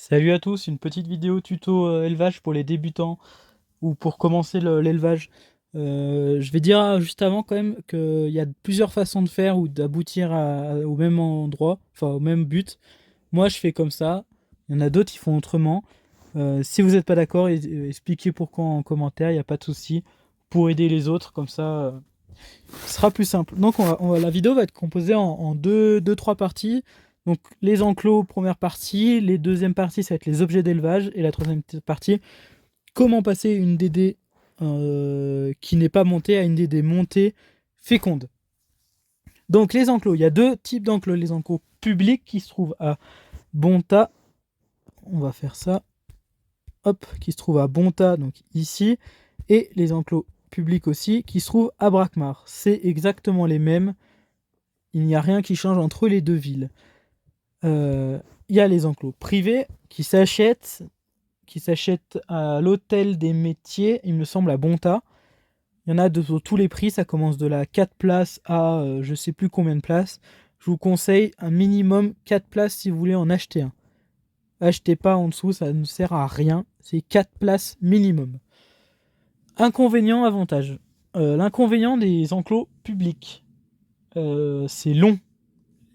Salut à tous, une petite vidéo tuto élevage pour les débutants ou pour commencer l'élevage. Je vais dire juste avant quand même qu'il y a plusieurs façons de faire ou d'aboutir au même endroit, enfin au même but. Moi je fais comme ça, il y en a d'autres qui font autrement. Si vous n'êtes pas d'accord, expliquez pourquoi en commentaire, il n'y a pas de souci. Pour aider les autres, comme ça, ce sera plus simple. Donc la vidéo va être composée en trois parties. Donc les enclos, première partie, les deuxième partie, ça va être les objets d'élevage, et la troisième partie, comment passer une DD qui n'est pas montée à une DD montée féconde. Donc les enclos, il y a deux types d'enclos. Les enclos publics qui se trouvent à Bonta, on va faire ça, hop, qui se trouvent à Bonta, donc ici, et les enclos publics aussi, qui se trouvent à Brakmar. C'est exactement les mêmes. Il n'y a rien qui change entre les deux villes. Il y a les enclos privés qui s'achètent à l'hôtel des métiers, il me semble, à Bonta. Il y en a de tous les prix, ça commence de la 4 places à je sais plus combien de places. Je vous conseille un minimum 4 places si vous voulez en acheter un. Achetez pas en dessous, ça ne sert à rien. C'est 4 places minimum. Inconvénient, avantage. L'inconvénient des enclos publics, c'est long.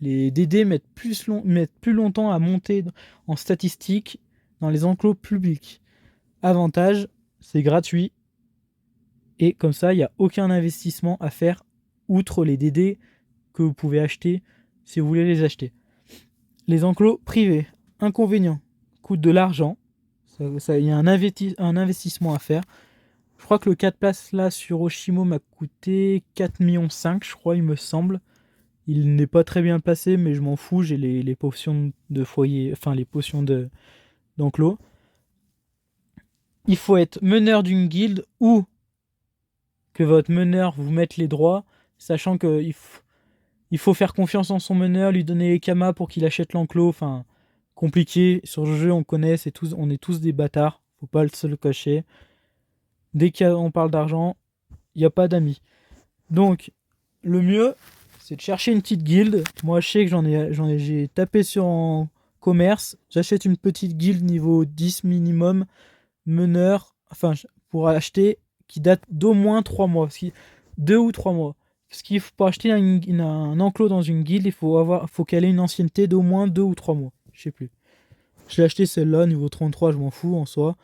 Les DD mettent plus longtemps à monter en statistique dans les enclos publics. Avantage, c'est gratuit. Et comme ça, il n'y a aucun investissement à faire outre les DD que vous pouvez acheter si vous voulez les acheter. Les enclos privés, inconvénient, coûtent de l'argent. Il y a un investissement à faire. Je crois que le 4 places là sur Oshimo m'a coûté 4,5 millions, je crois, il me semble. Il n'est pas très bien placé, mais je m'en fous. J'ai les potions de foyer, enfin les potions d'enclos. Il faut être meneur d'une guilde ou que votre meneur vous mette les droits, sachant il faut faire confiance en son meneur, lui donner les kamas pour qu'il achète l'enclos. Enfin, compliqué. Sur le jeu, on connaît, on est tous des bâtards. Faut pas se le cacher. Dès qu'on parle d'argent, il n'y a pas d'amis. Donc, le mieux, c'est de chercher une petite guilde. Moi, je sais que j'ai tapé sur en commerce. J'achète une petite guilde niveau 10 minimum, meneur, enfin, pour acheter, qui date d'au moins 3 mois. 2 ou 3 mois. Parce qu'il faut pour acheter un enclos dans une guilde, faut qu'elle ait une ancienneté d'au moins 2 ou 3 mois. Je sais plus. Je l'ai acheté celle-là, niveau 33, je m'en fous en soi.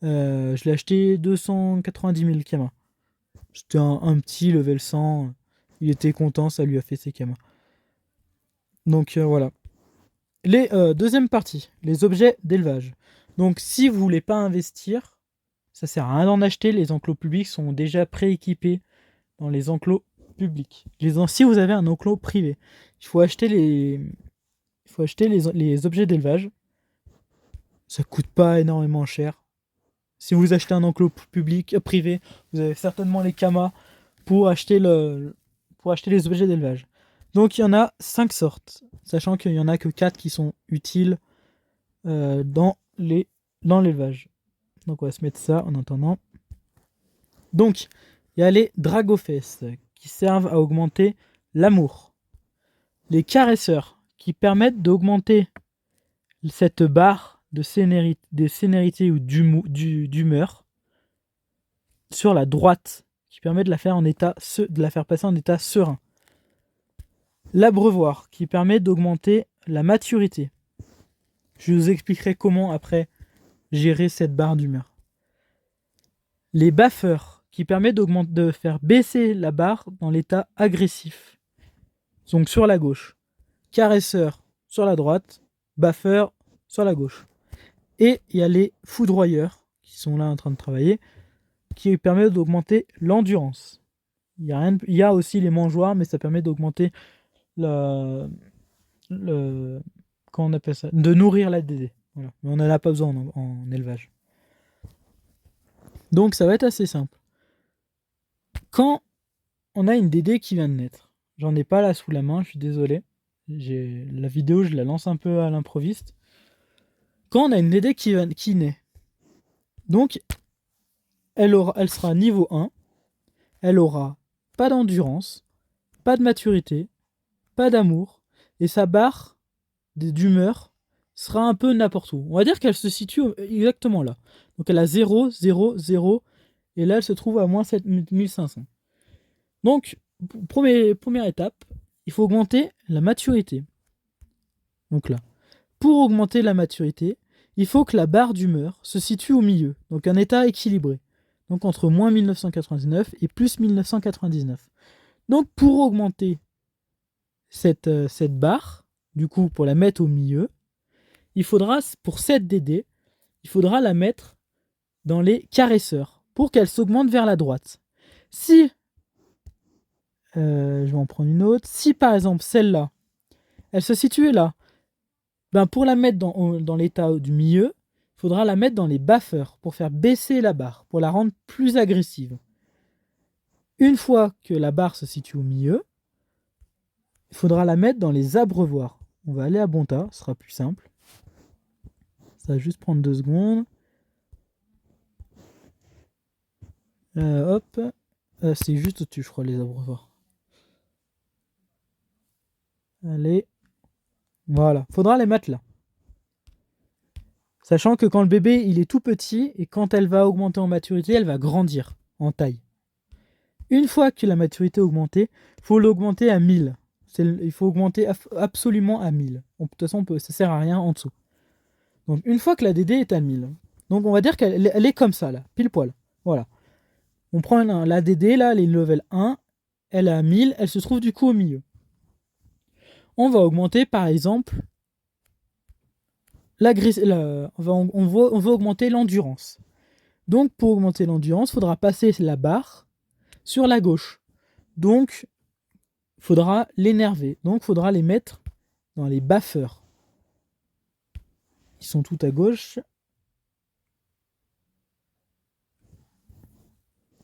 Je l'ai acheté 290 000 kamas. C'était un petit level 100. Il était content, ça lui a fait ses kamas. Donc voilà. Deuxième partie, les objets d'élevage. Donc si vous voulez pas investir, ça sert à rien d'en acheter. Les enclos publics sont déjà prééquipés dans les enclos publics. Si vous avez un enclos privé, il faut acheter les objets d'élevage. Ça coûte pas énormément cher. Si vous achetez un enclos privé, vous avez certainement les kamas pour acheter les objets d'élevage. Donc il y en a 5 sortes, sachant qu'il y en a que 4 qui sont utiles dans l'élevage. Donc on va se mettre ça en attendant. Donc il y a les dragofesses qui servent à augmenter l'amour. Les caresseurs qui permettent d'augmenter cette barre de sénérité ou d'humeur sur la droite, qui permet de la faire passer en état serein. L'abreuvoir, qui permet d'augmenter la maturité. Je vous expliquerai comment après gérer cette barre d'humeur. Les baffeurs, qui permettent de faire baisser la barre dans l'état agressif. Donc sur la gauche. Caresseur sur la droite, baffeur sur la gauche. Et il y a les foudroyeurs, qui sont là en train de travailler, qui permettent d'augmenter l'endurance. Il y a aussi les mangeoires, mais ça permet d'augmenter la, le, comment on appelle ça, de nourrir la DD. Voilà. Mais on n'en a pas besoin en élevage. Donc ça va être assez simple. Quand on a une DD qui vient de naître, j'en ai pas là sous la main, je suis désolé. La vidéo, je la lance un peu à l'improviste. Quand on a une DD qui naît, donc elle sera niveau 1, elle aura pas d'endurance, pas de maturité, pas d'amour, et sa barre d'humeur sera un peu n'importe où. On va dire qu'elle se situe exactement là. Donc elle a 0, 0, 0, et là elle se trouve à moins 7500. Donc, première étape, il faut augmenter la maturité. Donc là, pour augmenter la maturité, il faut que la barre d'humeur se situe au milieu, donc un état équilibré. Donc entre moins 1999 et plus 1999. Donc pour augmenter cette barre, du coup pour la mettre au milieu, il faudra, pour cette DD, il faudra la mettre dans les caresseurs pour qu'elle s'augmente vers la droite. Si, je vais en prendre une autre, si par exemple celle-là, elle se situait là, ben pour la mettre dans l'état du milieu, il faudra la mettre dans les baffeurs pour faire baisser la barre, pour la rendre plus agressive. Une fois que la barre se situe au milieu, il faudra la mettre dans les abreuvoirs. On va aller à Bonta, ce sera plus simple. Ça va juste prendre 2 secondes. Hop. C'est juste au-dessus, je crois, les abreuvoirs. Allez. Voilà. Faudra les mettre là. Sachant que quand le bébé il est tout petit et quand elle va augmenter en maturité, elle va grandir en taille. Une fois que la maturité est augmentée, il faut l'augmenter à 1000. Il faut augmenter absolument à 1000. De toute façon, ça sert à rien en dessous. Donc une fois que la DD est à 1000, donc on va dire qu'elle est comme ça là, pile poil. Voilà. On prend la DD là, elle est level 1, elle est à 1000, elle se trouve du coup au milieu. On va augmenter par exemple on va augmenter l'endurance. Donc pour augmenter l'endurance, il faudra passer la barre sur la gauche. Donc il faudra l'énerver. Donc il faudra les mettre dans les baffeurs. Ils sont tout à gauche.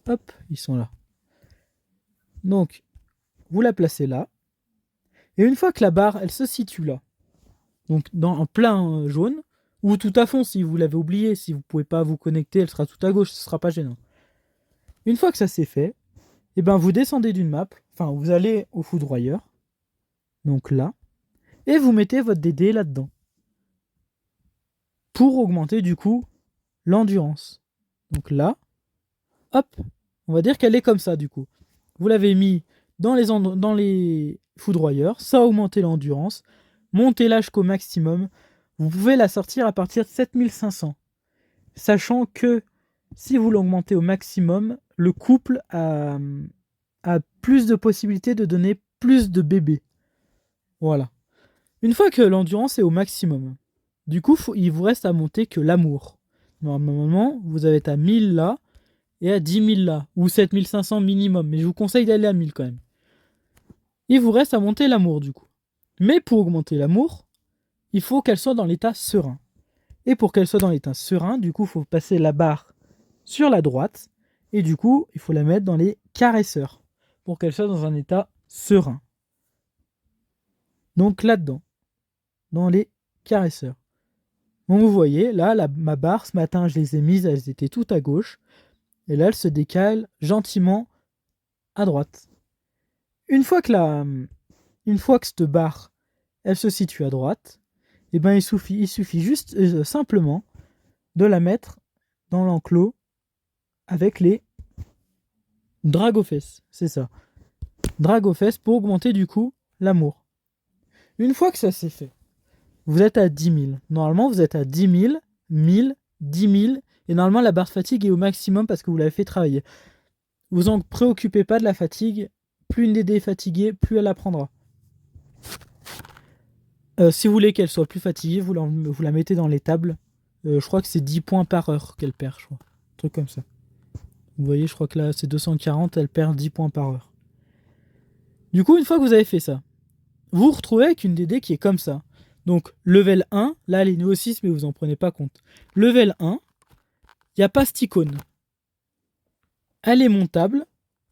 Hop, ils sont là. Donc vous la placez là. Et une fois que la barre, elle se situe là, donc en plein jaune, ou tout à fond si vous l'avez oublié, si vous ne pouvez pas vous connecter, elle sera tout à gauche, ce ne sera pas gênant. Une fois que ça c'est fait, et ben vous descendez d'une map, enfin vous allez au foudroyeur, donc là, et vous mettez votre DD là-dedans. Pour augmenter du coup l'endurance. Donc là, hop, on va dire qu'elle est comme ça du coup. Vous l'avez mis dans les foudroyeurs, ça a augmenté l'endurance, montez l'âge jusqu'au maximum, vous pouvez la sortir à partir de 7500. Sachant que si vous l'augmentez au maximum, le couple a plus de possibilités de donner plus de bébés. Voilà. Une fois que l'endurance est au maximum, du coup, il vous reste à monter que l'amour. Normalement, vous avez à 1000 là et à 10 000 là, ou 7500 minimum, mais je vous conseille d'aller à 1000 quand même. Il vous reste à monter l'amour du coup. Mais pour augmenter l'amour, il faut qu'elle soit dans l'état serein. Et pour qu'elle soit dans l'état serein, du coup, il faut passer la barre sur la droite. Et du coup, il faut la mettre dans les caresseurs pour qu'elle soit dans un état serein. Donc là-dedans, dans les caresseurs. Donc vous voyez, là, ma barre, ce matin, je les ai mises, elles étaient toutes à gauche. Et là, elle se décale gentiment à droite. Une fois que cette barre, elle se situe à droite, et ben il suffit juste simplement de la mettre dans l'enclos avec les drags aux fesses. C'est ça. Drags aux fesses pour augmenter du coup l'amour. Une fois que ça c'est fait, vous êtes à 10 000. Normalement, vous êtes à 10 000, 1000, 10 000. Et normalement, la barre de fatigue est au maximum parce que vous l'avez fait travailler. Vous en préoccupez pas de la fatigue. Plus une DD est fatiguée, plus elle apprendra. Si vous voulez qu'elle soit plus fatiguée, vous la mettez dans les tables. Je crois que c'est 10 points par heure qu'elle perd, je crois. Un truc comme ça. Vous voyez, je crois que là, c'est 240, elle perd 10 points par heure. Du coup, une fois que vous avez fait ça, vous vous retrouvez avec une DD qui est comme ça. Donc, level 1, là, elle est niveau 6, mais vous en prenez pas compte. Level 1, il n'y a pas cette icône. Elle est montable,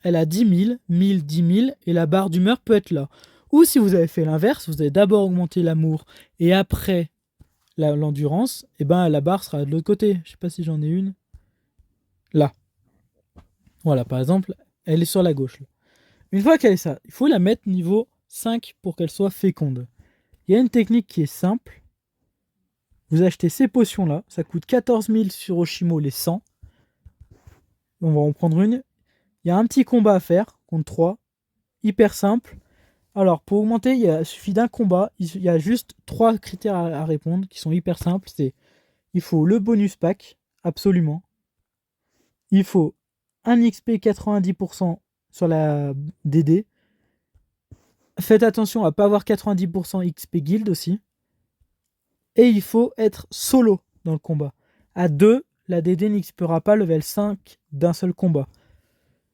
elle a 10 000, 1000, 10 000, et la barre d'humeur peut être là. Ou si vous avez fait l'inverse, vous avez d'abord augmenté l'amour, et après l'endurance, et ben la barre sera de l'autre côté. Je sais pas si j'en ai une. Là. Voilà, par exemple, elle est sur la gauche. Là. Une fois qu'elle est ça, il faut la mettre niveau 5 pour qu'elle soit féconde. Il y a une technique qui est simple. Vous achetez ces potions-là, ça coûte 14 000 sur Oshimo les 100. On va en prendre une. Il y a un petit combat à faire contre 3, hyper simple. Alors, pour augmenter, il suffit d'un combat. Il y a juste 3 critères à répondre qui sont hyper simples. C'est il faut le bonus pack, absolument. Il faut un XP 90% sur la DD. Faites attention à ne pas avoir 90% XP guild aussi. Et il faut être solo dans le combat. À 2, la DD n'XPera pas level 5 d'un seul combat.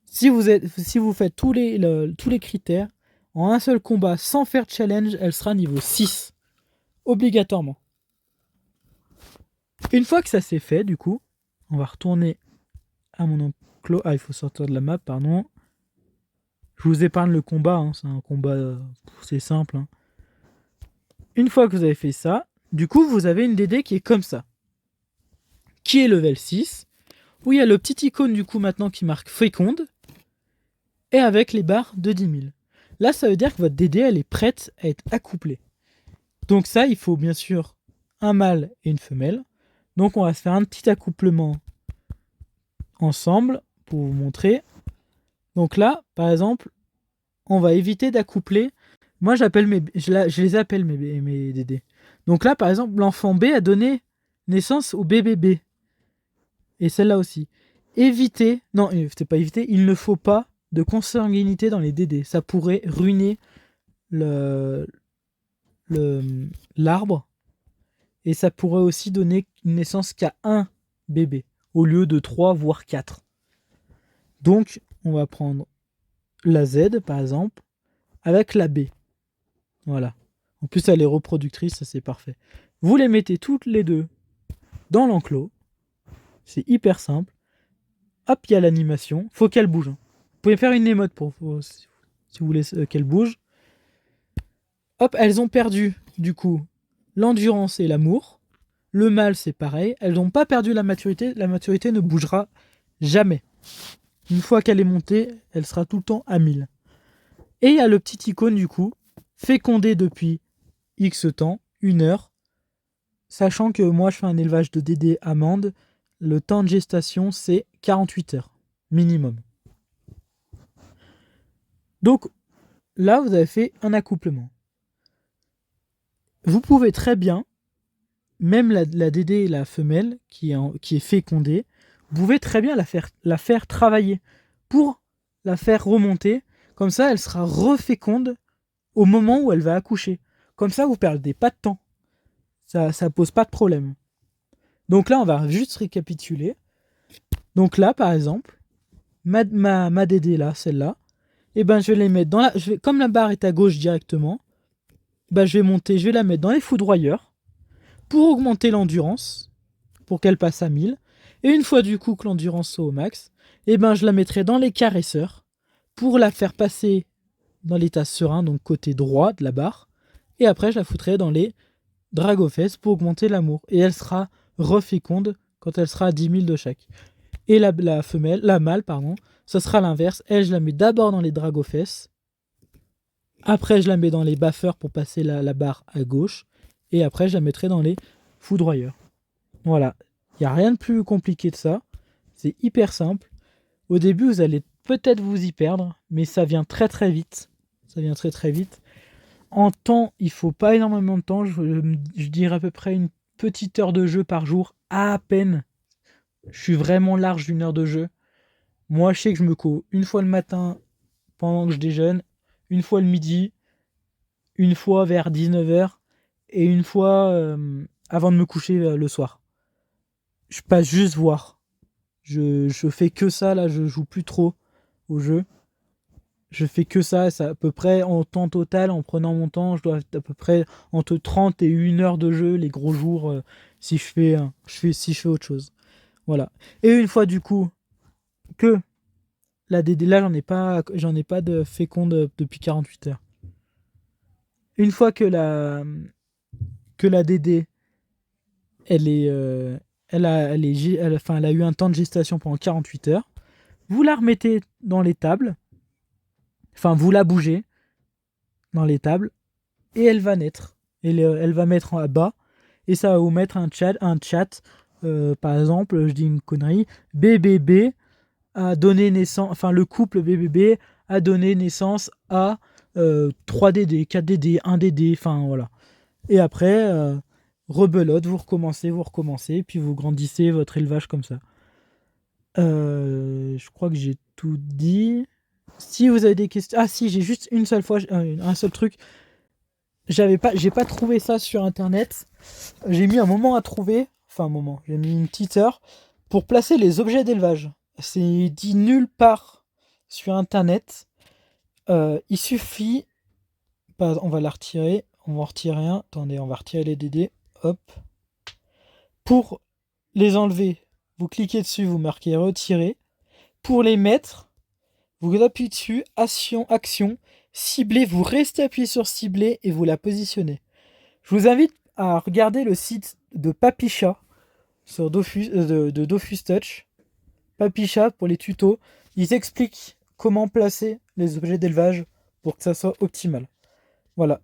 Si vous faites tous les critères, en un seul combat, sans faire de challenge, elle sera niveau 6. Obligatoirement. Une fois que ça c'est fait, du coup, on va retourner à mon enclos. Ah, il faut sortir de la map, pardon. Je vous épargne le combat, hein, c'est un combat, c'est simple. Hein. Une fois que vous avez fait ça, du coup, vous avez une DD qui est comme ça. Qui est level 6, où il y a le petit icône du coup maintenant qui marque féconde, et avec les barres de 10 000. Là, ça veut dire que votre DD, elle est prête à être accouplée. Donc ça, il faut bien sûr un mâle et une femelle. Donc on va se faire un petit accouplement ensemble pour vous montrer. Donc là, par exemple, on va éviter d'accoupler. Moi, je les appelle mes DD. Donc là, par exemple, l'enfant B a donné naissance au bébé B. Et celle-là aussi. Évitez, non, c'est pas éviter, il ne faut pas de consanguinité dans les DD. Ça pourrait ruiner l'arbre. Et ça pourrait aussi donner une naissance qu'à un bébé, au lieu de 3, voire 4. Donc, on va prendre la Z, par exemple, avec la B. Voilà. En plus, elle est reproductrice, ça c'est parfait. Vous les mettez toutes les deux dans l'enclos. C'est hyper simple. Hop, il y a l'animation. Faut qu'elle bouge. Hein. Vous pouvez faire une émote si vous voulez qu'elle bouge. Hop, elles ont perdu, du coup, l'endurance et l'amour. Le mâle, c'est pareil. Elles n'ont pas perdu la maturité. La maturité ne bougera jamais. Une fois qu'elle est montée, elle sera tout le temps à 1000. Et il y a le petit icône, du coup, fécondé depuis X temps, 1 heure. Sachant que moi, je fais un élevage de DD amande. Le temps de gestation, c'est 48 heures, minimum. Donc, là, vous avez fait un accouplement. Vous pouvez très bien, même la DD et la femelle, qui est fécondée, vous pouvez très bien la faire travailler pour la faire remonter. Comme ça, elle sera reféconde au moment où elle va accoucher. Comme ça, vous ne perdez pas de temps. Ça ne pose pas de problème. Donc là, on va juste récapituler. Donc là, par exemple, ma DD là, celle-là, et ben je vais les mettre comme la barre est à gauche directement, je vais la mettre dans les foudroyeurs pour augmenter l'endurance, pour qu'elle passe à 1000. Et une fois du coup que l'endurance soit au max, je la mettrai dans les caresseurs pour la faire passer dans l'état serein, donc côté droit de la barre. Et après, je la foutrai dans les dragofesses pour augmenter l'amour. Et elle sera reféconde quand elle sera à 10 000 de chaque. Et la mâle, ça sera l'inverse. Elle, je la mets d'abord dans les dragofesses. Après, je la mets dans les baffeurs pour passer la barre à gauche. Et après, je la mettrai dans les foudroyeurs. Voilà. Il n'y a rien de plus compliqué de ça. C'est hyper simple. Au début, vous allez peut-être vous y perdre, mais ça vient très très vite. Ça vient très très vite. En temps, il faut pas énormément de temps. Je dirais à peu près une petite heure de jeu par jour, à peine. Je suis vraiment large d'une heure de jeu. Moi, je sais que je me couds une fois le matin pendant que je déjeune, une fois le midi, une fois vers 19h et une fois avant de me coucher le soir. Je passe juste voir. Je fais que ça, là, je joue plus trop au jeu. Je fais que ça à peu près en temps total, en prenant mon temps, je dois être à peu près entre 30 et 1 heure de jeu les gros jours si je fais autre chose. Voilà. Et une fois du coup que la DD, là j'en ai pas de féconde depuis 48 heures. Une fois que la DD elle est elle a eu un temps de gestation pendant 48 heures, vous la remettez dans les tables. Enfin, vous la bougez dans les tables et elle va naître. Elle va mettre en bas et ça va vous mettre un chat. Par exemple, je dis une connerie, BBB a donné naissance, enfin le couple BBB a donné naissance à 3DD, 4DD, 1DD, enfin voilà. Et après, rebelote, vous recommencez, puis vous grandissez votre élevage comme ça. Je crois que j'ai tout dit. Si vous avez des questions... Ah si, j'ai juste une seule fois, un seul truc. J'ai pas trouvé ça sur internet. J'ai mis un moment à trouver, enfin un moment, j'ai mis une petite heure pour placer les objets d'élevage. C'est dit nulle part sur internet. Il suffit, on va la retirer, on va en retirer un. Attendez, on va retirer les DD. Hop. Pour les enlever, vous cliquez dessus, vous marquez retirer. Pour les mettre, vous appuyez dessus, action, cibler, vous restez appuyé sur cibler et vous la positionnez. Je vous invite à regarder le site de Papicha sur de Dofus Touch. Papicha pour les tutos. Ils expliquent comment placer les objets d'élevage pour que ça soit optimal. Voilà.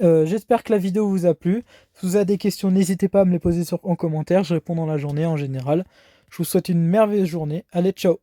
J'espère que la vidéo vous a plu. Si vous avez des questions, n'hésitez pas à me les poser en commentaire. Je réponds dans la journée en général. Je vous souhaite une merveilleuse journée. Allez, ciao!